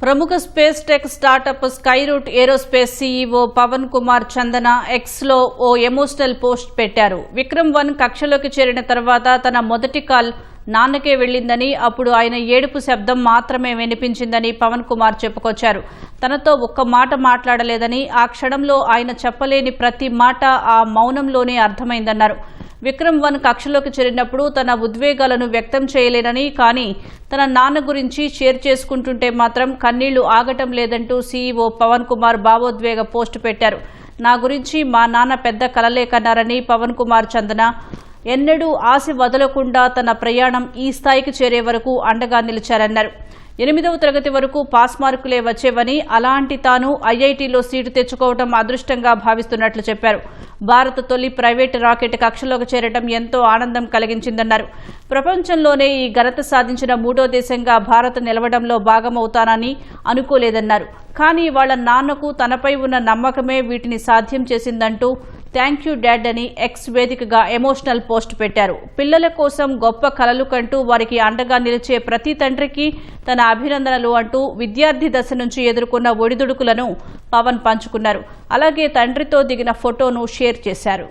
ప్రముఖ space tech startup Skyroot Aerospace CEO Pavan Kumar Chandana ఎక్స్లో ఓ ఎమోషనల్ పోస్ట్ పెట్టారు. విక్రమ్-1 కక్షలోకి చేరిన తర్వాత తన మొదటి కాల్ నాన్నకే వెళ్లిందని, అప్పుడు ఆయన ఏడుపు శబ్దం మాత్రమే వినిపించిందని పవన్ కుమార్ చెప్పుకొచ్చారు. తనతో ఒక్క మాట మాట్లాడలేదని, ఆ క్షణంలో ఆయన చెప్పలేని ప్రతి మాట ఆ మౌనంలోనే అర్థమైందన్నారు. విక్రమ్-1 కక్షలోకి చేరినప్పుడు తన ఉద్వేగాలను వ్యక్తం చేయలేనని, కానీ తన నాన్న గురించి షేర్ చేసుకుంటుంటే మాత్రం కన్నీళ్లు ఆగటం లేదంటూ సీఈఓ పవన్ కుమార్ భావోద్వేగ పోస్టు పెట్టారు. నా గురించి మా నాన్న పెద్ద కలలే కన్నారని పవన్ కుమార్ చందన ఎన్నడూ ఆశ వదలకుండా తన ప్రయాణం ఈ స్థాయికి చేరే వరకు అండగా నిలిచారన్నారు. 8వ తరగతి వరకు పాస్ మార్కులే వచ్చేవని, అలాంటి తాను ఐఐటీలో సీటు తెచ్చుకోవడం అదృష్టంగా భావిస్తున్నట్లు చెప్పారు. భారత తొలి ప్రైవేటు రాకెట్ కక్షలోకి చేరడం ఎంతో ఆనందం కలిగించిందన్నారు. ప్రపంచంలోనే ఈ ఘనత సాధించిన 3వ దేశంగా భారత్ నిలవడంలో భాగమవుతానని అనుకోలేదన్నారు. కానీ వాళ్ల నాన్నకు తనపై ఉన్న నమ్మకమే వీటిని సాధ్యం చేసిందంటూ థ్యాంక్ యూ డాడ్ అని ఎక్స్ వేదికగా ఎమోషనల్ పోస్ట్ పెట్టారు. పిల్లల కోసం గొప్ప కలలు కంటూ వారికి అండగా నిలిచే ప్రతి తండ్రికి తన అభినందనలు అంటూ విద్యార్థి దశ నుంచి ఎదుర్కొన్న ఒడిదుడుకులను పవన్ పంచుకున్నారు. అలాగే తండ్రితో దిగిన ఫోటోను షేర్ చేశారు.